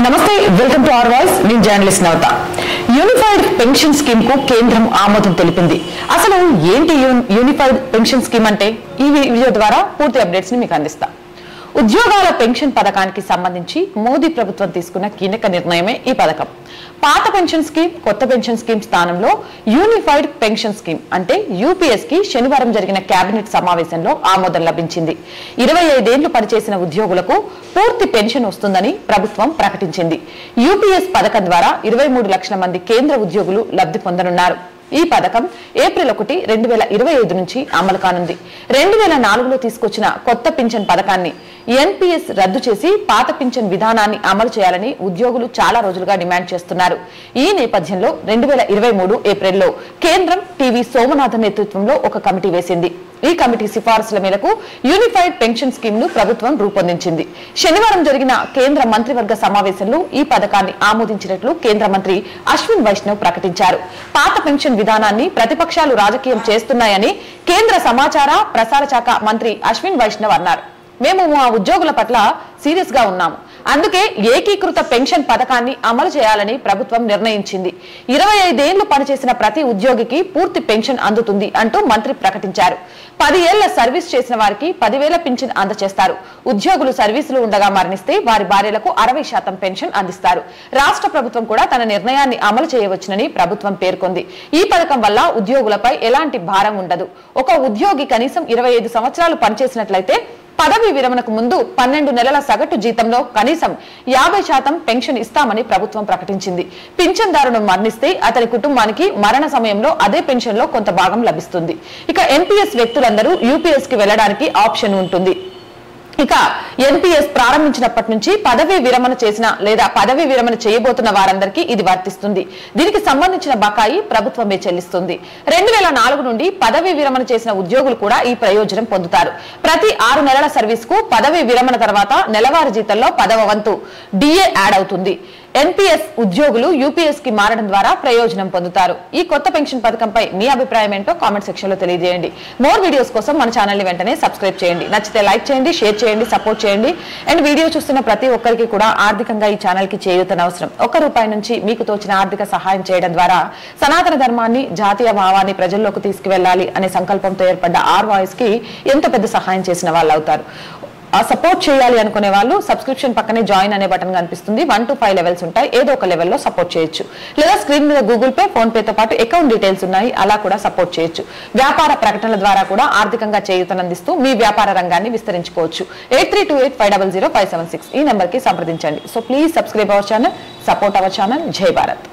నమస్తే, welcome to our voice. నేను journalist నవత. Unified pension scheme కు కేంద్రం ఆమోదం తెలిపింది. అసలు ఏంటి యూనిఫైడ్ పెన్షన్ స్కీమ్ అంటే? ఈ వీడియో ద్వారా పూర్తి అప్డేట్స్ ని మీకు అందిస్తా. ఉద్యోగాల పెన్షన్ పథకానికి సంబంధించి మోదీ ప్రభుత్వం తీసుకున్న కీలక నిర్ణయమే ఈ పథకం. పాత పెన్షన్ స్కీమ్, కొత్త పెన్షన్ స్కీమ్ స్థానంలో యూనిఫైడ్ పెన్షన్ స్కీమ్ అంటే యూపీఎస్ కి శనివారం జరిగిన కేబినెట్ సమావేశంలో ఆమోదం లభించింది. 25 ఏళ్లు పనిచేసిన ఉద్యోగులకు పూర్తి పెన్షన్ వస్తుందని ప్రభుత్వం ప్రకటించింది. యూపీఎస్ పథకం ద్వారా 23 లక్షల మంది కేంద్ర ఉద్యోగులు లబ్ధి పొందనున్నారు. ఈ పథకం ఏప్రిల్ 1, 2025 నుంచి అమలు కానుంది. 2004లో తీసుకొచ్చిన కొత్త పింఛన్ పథకాన్ని ఎన్పీఎస్ రద్దు చేసి పాత పింఛన్ విధానాన్ని అమలు చేయాలని ఉద్యోగులు చాలా రోజులుగా డిమాండ్ చేస్తున్నారు. ఈ నేపథ్యంలో 2023 ఏప్రిల్లో కేంద్రం టీవీ సోమనాథన్ నేతృత్వంలో ఒక కమిటీ వేసింది. ఈ కమిటీ సిఫారసుల మేరకు యూనిఫైడ్ పెన్షన్ స్కీమ్ ను ప్రభుత్వం రూపొందించింది. శనివారం జరిగిన కేంద్ర మంత్రివర్గ సమావేశంలో ఈ పథకాన్ని ఆమోదించినట్లు కేంద్ర మంత్రి అశ్విన్ వైష్ణవ్ ప్రకటించారు. పాత పెన్షన్ విధానాన్ని ప్రతిపక్షాలు రాజకీయం చేస్తున్నాయని కేంద్ర సమాచార ప్రసార శాఖ మంత్రి అశ్విన్ వైష్ణవ్ అన్నారు. మేము మా ఉద్యోగుల పట్ల సీరియస్ గా ఉన్నాము. అందుకే ఏకీకృత పెన్షన్ పథకాన్ని అమలు చేయాలని ప్రభుత్వం నిర్ణయించింది. 25 ఏళ్లు పనిచేసిన ప్రతి ఉద్యోగికి పూర్తి పెన్షన్ అందుతుంది అంటూ మంత్రి ప్రకటించారు. 10 ఏళ్ల సర్వీస్ చేసిన వారికి 10,000 పెన్షన్ అందజేస్తారు. ఉద్యోగులు సర్వీసులు ఉండగా మరణిస్తే వారి భార్యలకు 60% పెన్షన్ అందిస్తారు. రాష్ట్ర ప్రభుత్వం కూడా తన నిర్ణయాన్ని అమలు చేయవచ్చునని ప్రభుత్వం పేర్కొంది. ఈ పథకం వల్ల ఉద్యోగులపై ఎలాంటి భారం ఉండదు. ఒక ఉద్యోగి కనీసం 25 సంవత్సరాలు పనిచేసినట్లయితే పదవీ విరమణకు ముందు 12 నెలల సగటు జీతంలో కనీసం 50% పెన్షన్ ఇస్తామని ప్రభుత్వం ప్రకటించింది. పింఛన్దారును మరణిస్తే అతని కుటుంబానికి మరణ సమయంలో అదే పెన్షన్ లో కొంత భాగం లభిస్తుంది. ఇక ఎన్పీఎస్ వ్యక్తులందరూ యూపీఎస్ కి వెళ్లడానికి ఆప్షన్ ఉంటుంది. ఇక ఎన్పీఎస్ ప్రారంభించినప్పటి నుంచి పదవీ విరమణ చేసిన లేదా పదవీ విరమణ చేయబోతున్న వారందరికీ ఇది వర్తిస్తుంది. దీనికి సంబంధించిన బకాయి ప్రభుత్వమే చెల్లిస్తుంది. 2004 నుండి పదవీ విరమణ చేసిన ఉద్యోగులు కూడా ఈ ప్రయోజనం పొందుతారు. ప్రతి 6 నెలల సర్వీస్ కు పదవీ విరమణ తర్వాత నెలవారీ జీతంలో 10వ వంతు డిఏ యాడ్ అవుతుంది. ఎన్పీఎస్ ఉద్యోగులు యూపీఎస్ కి మారడం ద్వారా ప్రయోజనం పొందుతారు. ఈ కొత్త పెన్షన్ పథకంపై మీ అభిప్రాయం ఏంటో కామెంట్ సెక్షన్ లో తెలియజేయండి. మోర్ వీడియోస్ కోసం మన ఛానల్ ని వెంటనే సబ్స్క్రైబ్ చేయండి. నచ్చితే లైక్ చేయండి, షేర్ చేయండి, సపోర్ట్ చేయండి. అండ్ వీడియో చూస్తున్న ప్రతి ఒక్కరికి కూడా ఆర్థికంగా ఈ ఛానల్ కి చేయూతన అవసరం. ₹1 నుంచి మీకు తోచిన ఆర్థిక సహాయం చేయడం ద్వారా సనాతన ధర్మాన్ని, జాతీయ భావాన్ని ప్రజల్లోకి తీసుకువెళ్లాలి అనే సంకల్పంతో ఏర్పడ్డ ఆర్ వాయిస్ కి ఎంతో పెద్ద సహాయం చేసిన వాళ్ళు అవుతారు. సపోర్ట్ చేయాలి అనుకునే వాళ్ళు సబ్స్క్రిప్షన్ పక్కనే జాయిన్ అనే బటన్ కనిపిస్తుంది. 1 to 5 లెవెల్స్ ఉంటాయి. ఏదో ఒక లెవెల్లో సపోర్ట్ చేయొచ్చు. లేదా స్క్రీన్ మీద గూగుల్ పే, ఫోన్ పేతో పాటు అకౌంట్ డీటెయిల్స్ ఉన్నాయి, అలా కూడా సపోర్ట్ చేయొచ్చు. వ్యాపార ప్రకటనల ద్వారా కూడా ఆర్థికంగా చేయూతనందిస్తూ మీ వ్యాపార రంగాన్ని విస్తరించుకోవచ్చు. 8328500576 ఈ నెంబర్ కి సంప్రదించండి. So please subscribe our channel, support our channel. జై భారత్.